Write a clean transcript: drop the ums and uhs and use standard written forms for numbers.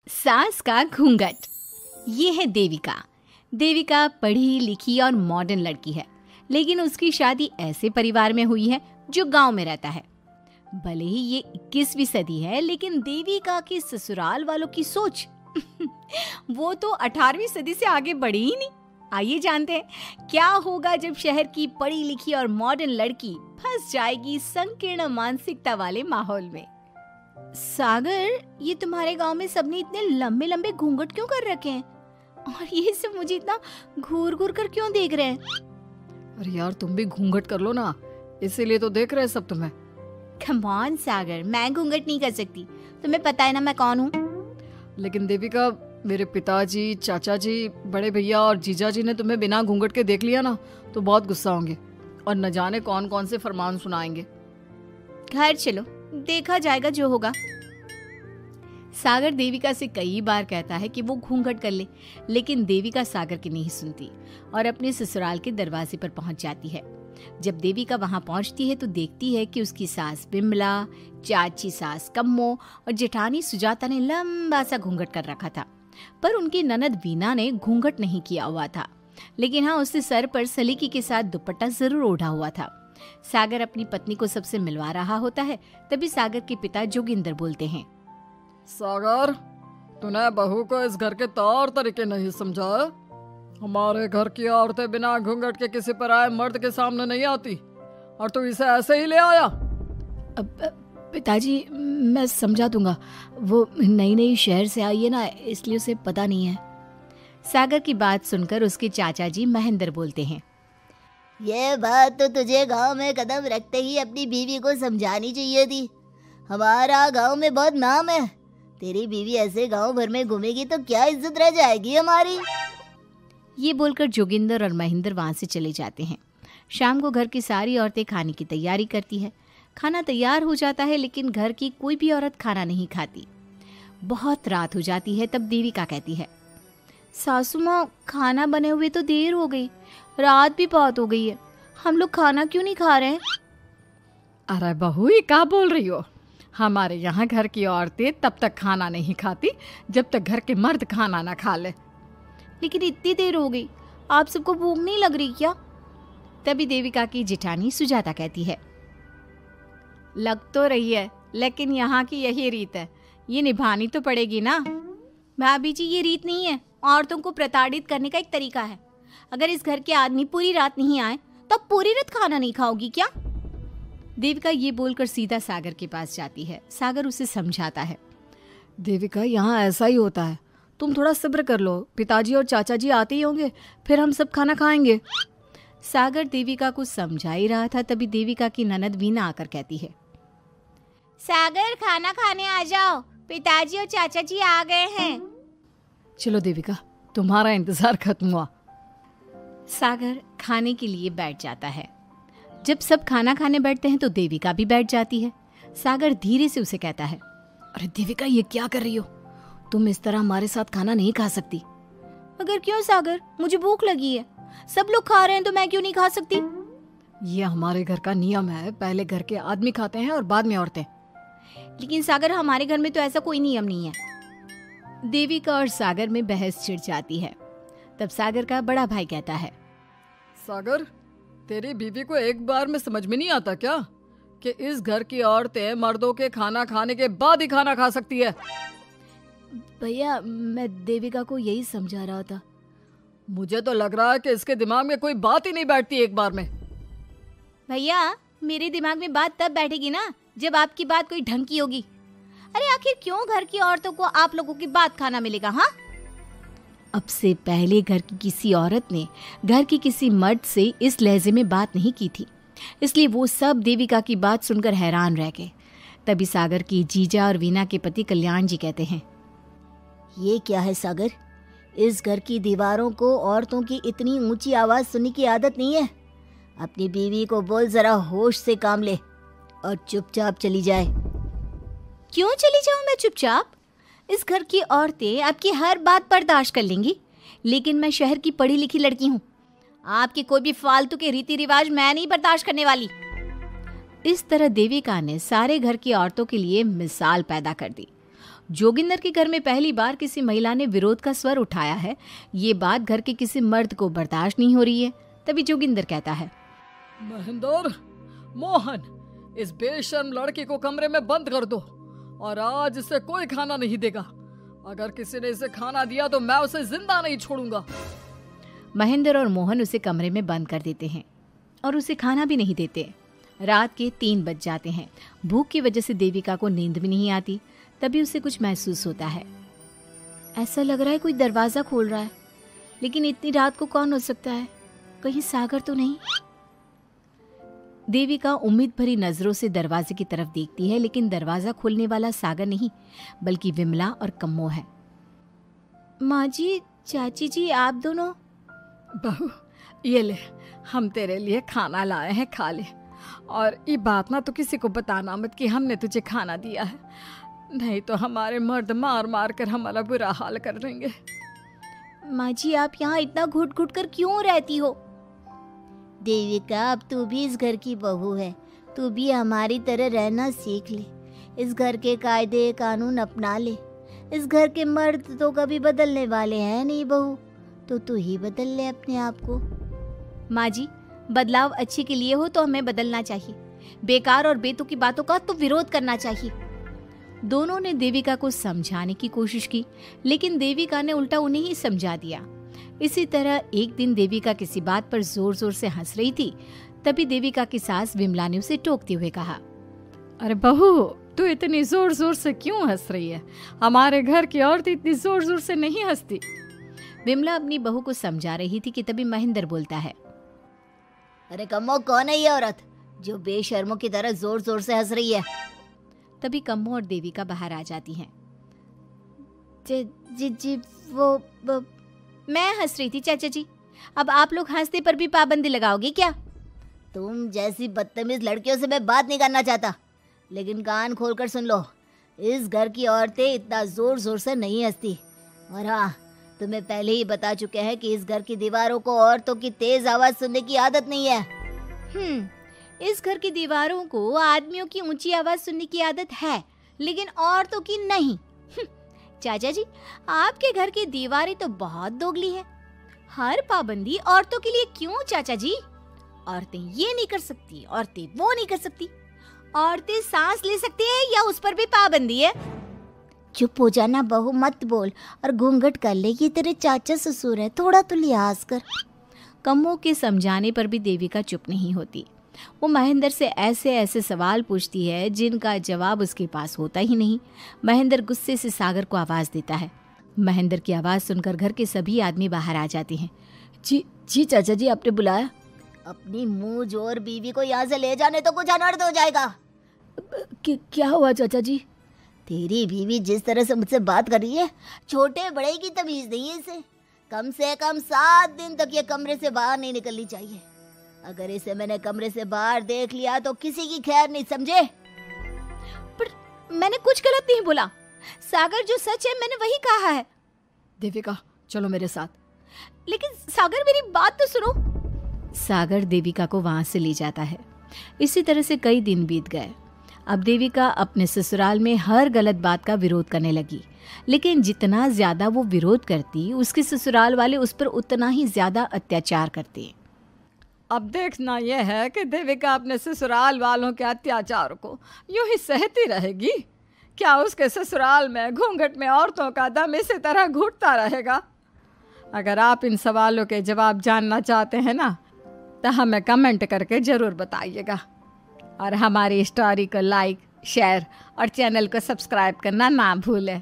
सास का घूंघट। ये है देविका। देविका पढ़ी लिखी और मॉडर्न लड़की है, लेकिन उसकी शादी ऐसे परिवार में हुई है जो गांव में रहता है। भले ही ये 21वीं सदी है, लेकिन देविका की ससुराल वालों की सोच वो तो 18वीं सदी से आगे बढ़ी ही नहीं। आइए जानते हैं क्या होगा जब शहर की पढ़ी लिखी और मॉडर्न लड़की फंस जाएगी संकीर्ण मानसिकता वाले माहौल में। सागर, ये तुम्हारे गांव में सबने इतने लंबे लंबे घूंघट क्यों कर रखे हैं? और ये सब मुझे इतना घूर घूर कर क्यों देख रहे हैं? अरे यार, तुम भी घूंघट कर लो ना, इसीलिए तो देख रहे हैं सब तुम्हें। कम ऑन सागर, मैं घूंघट नहीं कर सकती। तुम्हें पता है ना मैं कौन हूँ। लेकिन देविका, मेरे पिताजी, चाचा जी, बड़े भैया और जीजा जी ने तुम्हें बिना घूंघट के देख लिया ना तो बहुत गुस्सा होंगे और न जाने कौन कौन से फरमान सुनाएंगे। घर चलो, देखा जाएगा जो होगा। सागर देविका से कई बार कहता है कि वो घूंघट कर ले, लेकिन देविका सागर की नहीं सुनती और अपने ससुराल के दरवाजे पर पहुंच जाती है। जब देविका वहां पहुंचती है तो देखती है कि उसकी सास बिमला, चाची सास कम्मो और जेठानी सुजाता ने लंबा सा घूंघट कर रखा था, पर उनकी ननद वीना ने घूंघट नहीं किया हुआ था। लेकिन हाँ, उसने सर पर सलीकी के साथ दुपट्टा जरूर ओढ़ा हुआ था। सागर अपनी पत्नी को सबसे मिलवा रहा होता है, तभी सागर के पिता जोगिंदर बोलते हैं, सागर, तूने बहू को इस घर के तौर तरीके नहीं समझा। हमारे घर की औरतें बिना घूंघट के किसी पर आए मर्द के सामने नहीं आती और तू इसे ऐसे ही ले आया। पिताजी, मैं समझा दूंगा। वो नई नई शहर से आई है ना, इसलिए उसे पता नहीं है। सागर की बात सुनकर उसके चाचा जी महेंद्र बोलते हैं, ये बात तो तुझे गांव में कदम रखते ही अपनी बीवी को समझानी चाहिए थी। हमारा गांव में बहुत नाम है। तेरी बीवी ऐसे गांव भर में घूमेगी तो क्या इज्जत रह जाएगी हमारी। ये बोलकर जोगिंदर और महेंद्र वहां से चले जाते हैं। शाम को घर की सारी औरतें खाने की तैयारी करती है। खाना तैयार हो जाता है, लेकिन घर की कोई भी औरत खाना नहीं खाती। बहुत रात हो जाती है, तब देविका कहती है, सासू माँ, खाना बने हुए तो देर हो गई, रात भी बहुत हो गई है, हम लोग खाना क्यों नहीं खा रहे हैं? अरे बहू, ये क्या बोल रही हो? हमारे यहाँ घर की औरतें तब तक खाना नहीं खाती जब तक घर के मर्द खाना ना खा ले। लेकिन इतनी देर हो गई, आप सबको भूख नहीं लग रही क्या? तभी देविका की जेठानी सुजाता कहती है, लग तो रही है, लेकिन यहाँ की यही रीत है, ये निभानी तो पड़ेगी ना। भाभी जी, ये रीत नहीं है, औरतों को प्रताड़ित करने का एक तरीका है। अगर इस घर के आदमी पूरी रात नहीं आए तो पूरी रात खाना नहीं खाओगी क्या? देविका ये बोलकर सीधा सागर के पास जाती है। सागर उसे समझाता है, देविका, यहाँ ऐसा ही होता है, तुम थोड़ा सब्र कर लो, पिताजी और चाचा जी आते ही होंगे, फिर हम सब खाना खाएंगे। सागर देविका को समझा ही रहा था, तभी देविका की ननद वीना आकर कहती है, सागर, खाना खाने आ जाओ, पिताजी और चाचा जी आ गए हैं। चलो देविका, तुम्हारा इंतजार खत्म हुआ। सागर खाने के लिए बैठ जाता है। जब सब खाना खाने बैठते हैं तो देविका भी बैठ जाती है। सागर धीरे से उसे कहता है, अरे देविका, ये क्या कर रही हो? तुम इस तरह हमारे साथ खाना नहीं खा सकती। मगर क्यों सागर? मुझे भूख लगी है, सब लोग खा रहे हैं तो मैं क्यों नहीं खा सकती? ये हमारे घर का नियम है, पहले घर के आदमी खाते हैं और बाद में औरतें। लेकिन सागर, हमारे घर में तो ऐसा कोई नियम नहीं है। देविका और सागर में बहस छिड़ जाती है। तब सागर का बड़ा भाई कहता है, सागर, तेरी बीवी को एक बार में समझ में नहीं आता क्या कि इस घर की औरतें मर्दों के खाना खाने के बाद ही खाना खा सकती है? भैया, मैं देविका को यही समझा रहा था। मुझे तो लग रहा है कि इसके दिमाग में कोई बात ही नहीं बैठती एक बार में। भैया, मेरे दिमाग में बात तब बैठेगी ना जब आपकी बात कोई ढंग की होगी। अरे आखिर क्यों घर की औरतों को आप लोगों की बात खाना मिलेगा? हाँ, अब से पहले घर की किसी औरत ने घर की किसी मर्द से इस लहजे में बात नहीं की थी, इसलिए वो सब देविका की बात सुनकर हैरान रह गए। तभी सागर की जीजा और वीना के पति कल्याण जी कहते हैं, ये क्या है सागर? इस घर की दीवारों को औरतों की इतनी ऊंची आवाज सुनने की आदत नहीं है। अपनी बीवी को बोल जरा होश से काम ले और चुपचाप चली जाए। क्यों चली जाऊं मैं चुपचाप? इस घर की औरतें आपकी हर बात बर्दाश्त कर लेंगी, लेकिन मैं शहर की पढ़ी लिखी लड़की हूँ। आपके कोई भी फालतू के रीति रिवाज मैं नहीं बर्दाश्त करने वाली। इस तरह देविका ने सारे घर की औरतों के लिए मिसाल पैदा कर दी। जोगिंदर के घर में पहली बार किसी महिला ने विरोध का स्वर उठाया है। ये बात घर के किसी मर्द को बर्दाश्त नहीं हो रही है। तभी जोगिंदर कहता है, महेंद्र, मोहन, इस बेशर्म लड़की को कमरे में बंद कर दो और आज इसे कोई खाना नहीं देगा। अगर किसी ने इसे खाना दिया तो मैं उसे जिंदा नहीं छोड़ूंगा। महेंद्र और मोहन उसे कमरे में बंद कर देते हैं और उसे खाना भी नहीं देते। रात के 3 बज जाते हैं। भूख की वजह से देविका को नींद भी नहीं आती। तभी उसे कुछ महसूस होता है। ऐसा लग रहा है कोई दरवाजा खोल रहा है, लेकिन इतनी रात को कौन हो सकता है? कहीं सागर तो नहीं? देविका उम्मीद भरी नजरों से दरवाजे की तरफ देखती है, लेकिन दरवाजा खोलने वाला सागर नहीं बल्कि विमला और कम्मो है। माँ जी, चाची जी, आप दोनों? बहू, ये ले, हम तेरे लिए खाना लाए हैं, खा ले। और ये बात ना तो किसी को बताना मत कि हमने तुझे खाना दिया है, नहीं तो हमारे मर्द मार मार कर हमारा बुरा हाल कर देंगे। माँ जी, आप यहाँ इतना घुट घुट कर क्यों रहती हो? देविका, अब तू भी इस घर की बहू है, तू भी हमारी तरह रहना सीख ले। इस घर के कायदे कानून अपना ले। इस घर के मर्द तो कभी बदलने वाले हैं नहीं बहू, तो तू ही बदल ले अपने आप को। माँ जी, बदलाव अच्छे के लिए हो तो हमें बदलना चाहिए। बेकार और बेतुकी बातों का तो विरोध करना चाहिए। दोनों ने देविका को समझाने की कोशिश की, लेकिन देविका ने उल्टा उन्हें ही समझा दिया। इसी तरह एक दिन देविका किसी बात पर जोर जोर से हंस रही थी। तभी देविका की सास विमला ने उसे टोकते हुए कहा, अरे बहू, तू इतनी जोर जोर से क्यों हंस रही है? हमारे घर की औरत इतनी जोर जोर से नहीं हंसती। विमला अपनी बहू को समझा रही थी कि तभी महेंद्र बोलता है, अरे कम्मो, कौन है ये औरत जो बेशर्मों की तरह जोर जोर से हंस रही है? तभी कम्मो और देविका बाहर आ जाती हैं। जी वो मैं हंस रही थी चाचा जी। अब आप लोग हंसने पर भी पाबंदी लगाओगे क्या? तुम जैसी बदतमीज लड़कियों से मैं बात नहीं करना चाहता, लेकिन कान खोलकर सुन लो, इस घर की औरतें इतना जोर जोर से नहीं हंसती। और हाँ, तुम्हें पहले ही बता चुके हैं कि इस घर की दीवारों को औरतों की तेज आवाज सुनने की आदत नहीं है। इस घर की दीवारों को आदमियों की ऊंची आवाज सुनने की आदत है, लेकिन औरतों की नहीं। चाचा जी, आपके घर की दीवारें तो बहुत दोगली हैं। हर पाबंदी औरतों के लिए क्यों चाचा जी? औरतें ये नहीं कर सकती, औरतें वो नहीं कर सकती। औरतें सांस ले सकती है या उस पर भी पाबंदी है? चुप हो जाना बहू, मत बोल और घूंघट कर ले। ये तेरे चाचा ससुर है, थोड़ा तो लिहाज कर। कम्मो के समझाने पर भी देविका चुप नहीं होती। वो महेंद्र से ऐसे ऐसे सवाल पूछती है जिनका जवाब उसके पास होता ही नहीं। महेंद्र गुस्से से सागर को आवाज देता है। महेंद्र की आवाज सुनकर घर के सभी आदमी बाहर आ जाते हैं। जी चाचा जी, आपने बुलाया? अपनी मुंह जोर बीवी को यहाँ से ले जाने तो कुछ अनर्थ हो जाएगा। क्या हुआ चाचा जी? तेरी बीवी जिस तरह से मुझसे बात कर रही है, छोटे बड़े की तमीज नहीं है इसे। कम से कम 7 दिन तक ये कमरे से बाहर नहीं निकलनी चाहिए। अगर इसे मैंने कमरे से बाहर देख लिया तो किसी की खैर नहीं, समझे? पर मैंने कुछ गलत नहीं बोला। सागर, जो सच है मैंने वही कहा है। देविका, चलो मेरे साथ। लेकिन सागर, मेरी बात तो सुनो। सागर देविका को वहां से ले जाता है। इसी तरह से कई दिन बीत गए। अब देविका अपने ससुराल में हर गलत बात का विरोध करने लगी, लेकिन जितना ज्यादा वो विरोध करती, उसके ससुराल वाले उस पर उतना ही ज्यादा अत्याचार करते। अब देखना यह है कि देविका अपने ससुराल वालों के अत्याचार को यूं ही सहती रहेगी। क्या उसके ससुराल में घूंघट में औरतों का दम इसी तरह घुटता रहेगा? अगर आप इन सवालों के जवाब जानना चाहते हैं ना, तो हमें कमेंट करके ज़रूर बताइएगा। और हमारी स्टोरी को लाइक, शेयर और चैनल को सब्सक्राइब करना ना भूलें।